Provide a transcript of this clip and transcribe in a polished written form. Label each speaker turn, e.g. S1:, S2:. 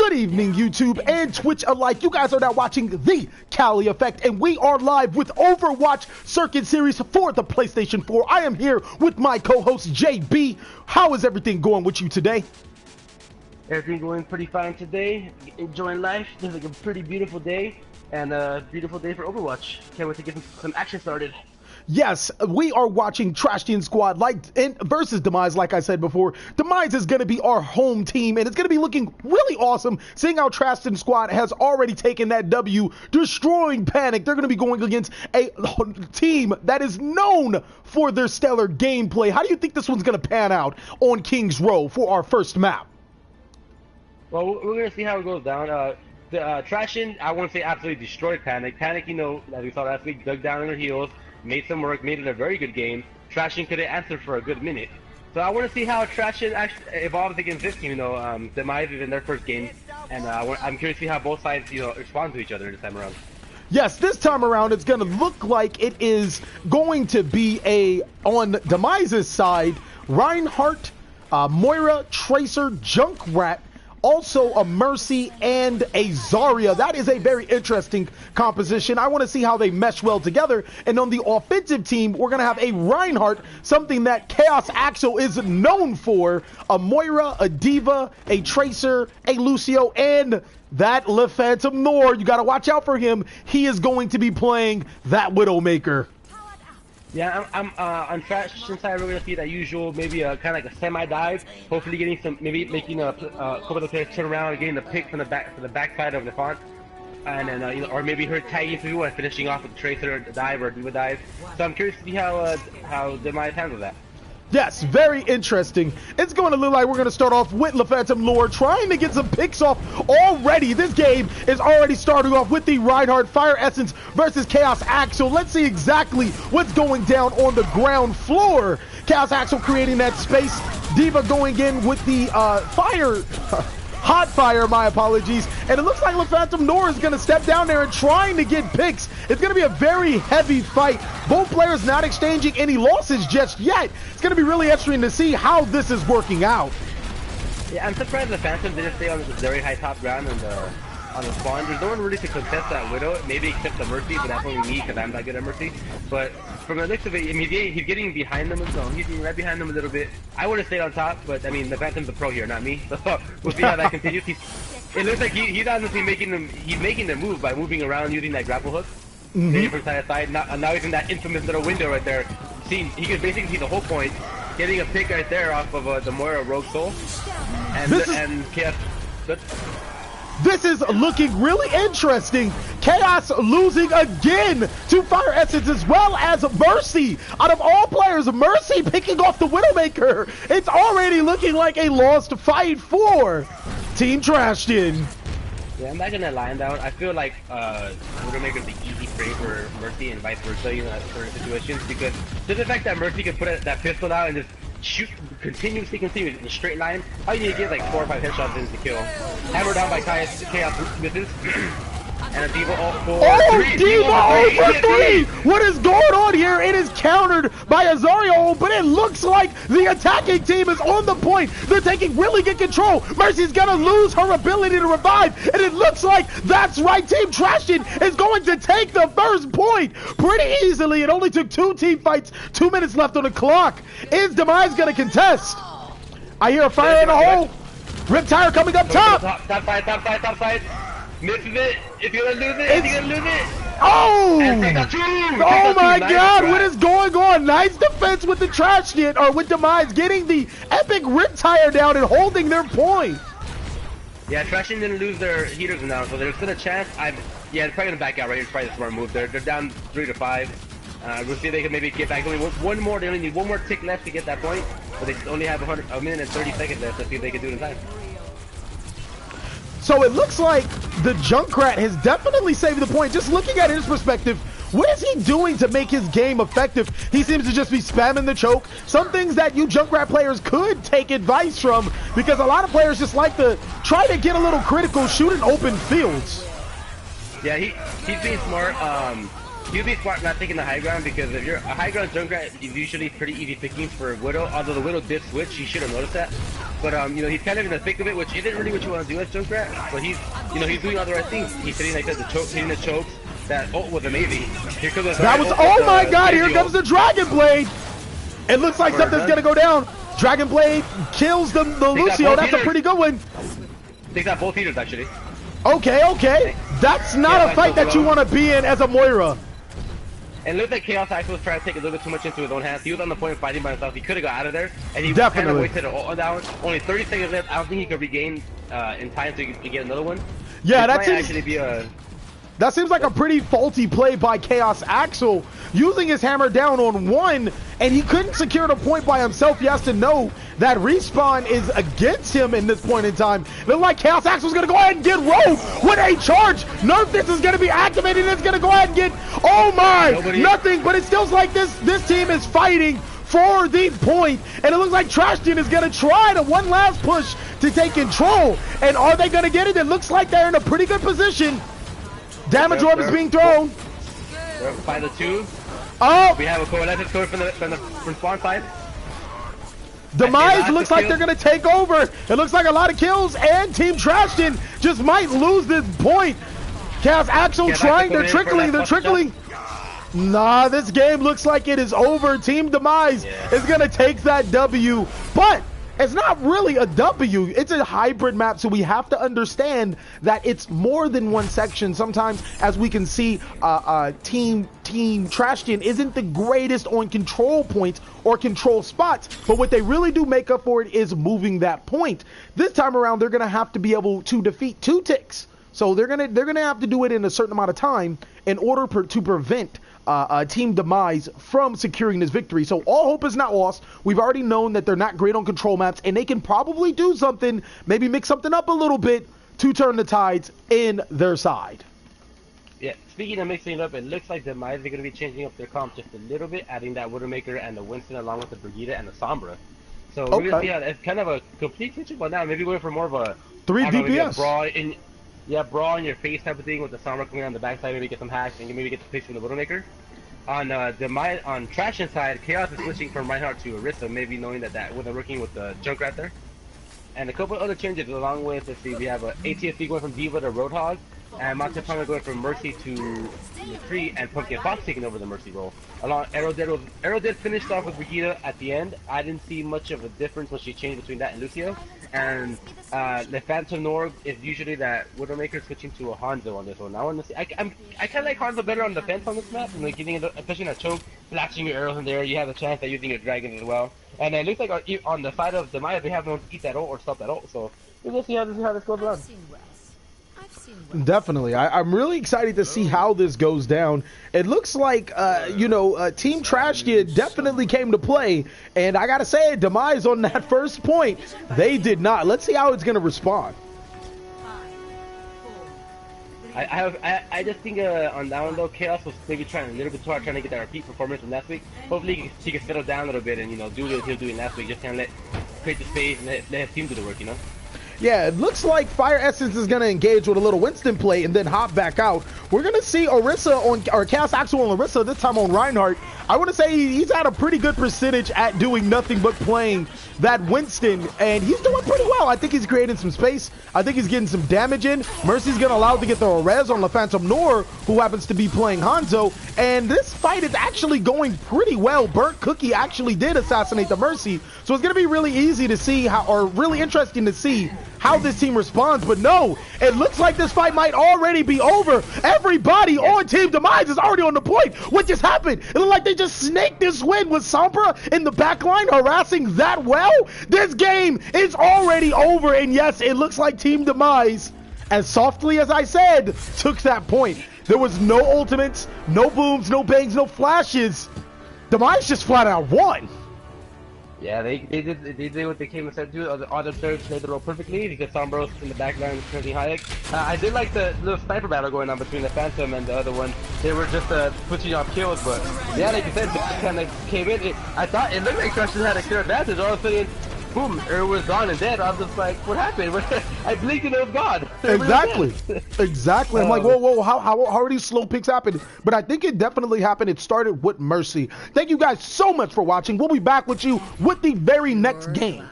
S1: Good evening, YouTube and Twitch alike. You guys are now watching The Cali Effect, and we are live with Overwatch Circuit Series for the PlayStation 4. I am here with my co-host, JB. How is everything going with you today?
S2: Everything going pretty fine today. Enjoying life. This is like a pretty beautiful day, and a beautiful day for Overwatch. Can't wait to get some action started.
S1: Yes, we are watching Trastion Squad versus Demise, like I said before. Demise is going to be our home team, and it's going to be looking really awesome, seeing how Trastion Squad has already taken that W, destroying Panic. They're going to be going against a team that is known for their stellar gameplay. How do you think this one's going to pan out on King's Row for our first map?
S2: Well, we're going to see how it goes down. Trastion, I want to say, absolutely destroyed Panic. Panic, you know, as we saw last week, dug down on their heels, made some work, made it a very good game. Trastion couldn't answer for a good minute. So I want to see how Trastion actually evolves against this team. You know, Demise is in their first game, and I'm curious to see how both sides, you know, respond to each other this time around.
S1: Yes, this time around it's going to look like it is going to be on Demise's side, Reinhardt, Moira, Tracer, Junkrat, also a Mercy and a Zarya. That is a very interesting composition. I want to see how they mesh well together. And on the offensive team, we're going to have a Reinhardt, something that Chaos Axel is known for, a Moira, a Diva, a Tracer, a Lucio, and that Le Phantom Nor. You got to watch out for him. He is going to be playing that Widowmaker.
S2: Yeah, I'm on Trastion side. We're gonna see that usual, maybe kind of like a semi-dive. Hopefully, getting some, maybe making a couple of the players turn around and getting the pick from the backside of the font, and then you know, or maybe her tagging through and finishing off with the Tracer dive or Diva dive. So I'm curious to see how Demise handle that.
S1: Yes, very interesting. It's going to look like we're going to start off with Le Phantom Lore trying to get some picks off already. This game is already starting off with the Reinhardt Fire Essence versus Chaos Axel. Let's see exactly what's going down on the ground floor. Chaos Axel creating that space. Diva going in with the fire... Hot fire, my apologies. And it looks like Le Phantom Nor is going to step down there and trying to get picks. It's going to be a very heavy fight. Both players not exchanging any losses just yet. It's going to be really interesting to see how this is working out.
S2: Yeah, I'm surprised the Phantom didn't stay on this very high top ground and on the spawn. There's no one really to contest that Widow, maybe except the Mercy, but that's only me because I'm not good at Mercy. But from the looks of it, I mean, he's getting behind them, so he's getting right behind them a little bit. I would have stayed on top, but I mean, the Phantom's a pro here, not me. So we'll see how that continues. It looks like he's honestly making the move by moving around using that grapple hook, from side to side. Now he's in that infamous little window right there. He can basically see the whole point, getting a pick right there off of the Moira Rogue Soul, and Chaos. Good.
S1: This is looking really interesting. Chaos losing again to Fire Essence as well as Mercy. Out of all players, Mercy picking off the Widowmaker. It's already looking like a lost fight for Team Trastion.
S2: Yeah, I'm not gonna lie down. I feel like Widowmaker's the easy prey for Mercy and vice versa, you know, in certain situations, because just the fact that Mercy can put that pistol out and just shoot continuously in a straight line, all you need to get like 4 or 5 headshots in to kill. Hammered down by Chaos misses. And a Diva
S1: Diva over 3! What is going on here? It is countered by a Zarya, but it looks like the attacking team is on the point. They're taking really good control. Mercy's gonna lose her ability to revive, and it looks like that's right. Team Trastion is going to take the first point pretty easily. It only took 2 team fights, 2 minutes left on the clock. Is Demise gonna contest? I hear a fire in the hole. Riptire coming up top.
S2: Top side. Misses it. If you're gonna lose it, you're gonna lose it.
S1: Oh! Oh my
S2: nice
S1: God!
S2: try.
S1: What is going on? Nice defense with the Trastion, or with Demise, getting the epic Riptire down and holding their point.
S2: Yeah, Trastion didn't lose their heaters now, so there's still a chance. Yeah, they're probably gonna back out right here. It's probably the smart move. They're down 3 to 5. We'll see if they can maybe get back. Only one more. They only need 1 more tick left to get that point, but they only have a minute and 30 seconds left. Let's see if they can do it in time.
S1: So it looks like the Junkrat has definitely saved the point. Just looking at his perspective, what is he doing to make his game effective? He seems to just be spamming the choke. Some things that you Junkrat players could take advice from, because a lot of players just like to try to get a little critical, shoot in open fields.
S2: Yeah, he's being smart. You'd be smart not taking the high ground because if you're a high ground Junkrat is usually pretty easy pickings for Widow. Although the Widow did switch, you should have noticed that. But you know, he's kind of in the thick of it, which isn't really what you want to do as Junkrat. But he's, you know, he's doing all the right things. He's hitting like the choke, hitting the chokes. That ult was amazing. Here comes
S1: that was, oh my god, here comes the Dragon Blade. It looks like something's gonna go down. Dragon Blade kills the Lucio. That's a pretty good one.
S2: They got both heaters actually.
S1: Okay. That's not a fight that you want to be in as a Moira.
S2: And it looked like Chaos Axel was trying to take a little bit too much into his own hands. He was on the point of fighting by himself. He could have got out of there. And he kind of wasted an ult down. Only 30 seconds left. I don't think he could regain in time to get another one.
S1: Yeah,
S2: that might actually be a...
S1: That seems like a pretty faulty play by Chaos Axel, using his hammer down on one, and he couldn't secure the point by himself. He has to know that respawn is against him in this point in time. It looks like Chaos Axel's going to go ahead and get rolled with a charge. Nerfus is going to be activated, and it's going to go ahead and get, oh my, nothing, but it feels like this team is fighting for the point, and it looks like Trastion is going to try to one last push to take control, and are they going to get it? It looks like they're in a pretty good position. Damage orb is being thrown.
S2: By the two.
S1: Oh!
S2: We have a coalescence code from spawn side.
S1: Demise looks like they're going to take over. It looks like a lot of kills, and Team Trastion just might lose this point. Chaos Axel trying. They're trickling. Nah, this game looks like it is over. Team Demise is going to take that W, but it's not really a W. It's a hybrid map, so we have to understand that it's more than one section. Sometimes, as we can see, Team Trastion isn't the greatest on control points or control spots, but what they really do make up for it is moving that point. This time around, they're going to have to be able to defeat 2 ticks. So they're gonna have to do it in a certain amount of time in order to prevent Team Demise from securing this victory. So all hope is not lost. We've already known that they're not great on control maps, and they can probably do something, maybe mix something up a little bit to turn the tides in their side.
S2: Yeah, speaking of mixing it up, it looks like Demise are going to be changing up their comp just a little bit, adding that Widowmaker and the Winston along with the Brigida and the Sombra. So we're going to see how it's kind of a complete switch up now. Maybe going for more of a
S1: 3 DPS.
S2: Brawl in your face type of thing with the Sombra coming on the backside, maybe get some hacks and maybe get the pitch from the Widowmaker. On Trastion's side, Chaos is switching from Reinhardt to Orisa, maybe knowing that with a working with the Junkrat there. And a couple other changes along with, let's see, we have a ATSC going from Diva to Roadhog, and Matapanga going from Mercy to Retreat, and Pumpkin Fox taking over the Mercy role. Arrow did finish off with Brigida at the end. I didn't see much of a difference when she changed between that and Lucio. And the Phantom Norg is usually that Widowmaker switching to a Hanzo on this one. I want to see. I kind of like Hanzo better on defense on this map, and like getting especially in a choke, flashing your arrows in there. You have a chance at using your dragon as well. And it looks like on the side of Demise, they have no one to eat that ult or stop that ult. So we'll see how this goes around.
S1: Definitely. I'm really excited to see how this goes down. It looks like, Team Trastion definitely came to play. And I got to say, Demise on that first point, they did not. Let's see how it's going to respond.
S2: I just think on that one though, Chaos was maybe trying a little bit too hard, trying to get that repeat performance from last week. Hopefully he can settle down a little bit and do what he was doing last week, just kind of create the space and let his team do the work,
S1: Yeah, it looks like Fire Essence is going to engage with a little Winston play and then hop back out. We're going to see Chaos Axel on Orisa, this time on Reinhardt. I want to say he's had a pretty good percentage at doing nothing but playing that Winston, and he's doing pretty well. I think he's creating some space. I think he's getting some damage in. Mercy's going to allow to get the res on the Phantom Nor, who happens to be playing Hanzo, and this fight is actually going pretty well. Burnt Cookie actually did assassinate the Mercy, so it's going to be really easy to see really interesting to see how this team responds. But no, it looks like this fight might already be over. Everybody on Team Demise is already on the point. What just happened? It looked like they just snaked this win with Sombra in the backline harassing that well. This game is already over, and yes, it looks like Team Demise, as softly as I said, took that point. There was no ultimates, no booms, no bangs, no flashes. Demise just flat out won.
S2: Yeah, they did what they came and said to do. All the players played the role perfectly because Sombros in the backline was currently Hayek. I did like the little sniper battle going on between the Phantom and the other one. They were just pushing off kills, but yeah, like you said, they kind of came in. I thought it looked like Trastion had a clear advantage. All of a sudden, boom, it was gone and dead. I was just like, what happened? I blinked and it was gone.
S1: Exactly. Exactly. I'm like, whoa, how are these slow picks happening? But I think it definitely happened. It started with Mercy. Thank you guys so much for watching. We'll be back with you with the very next game.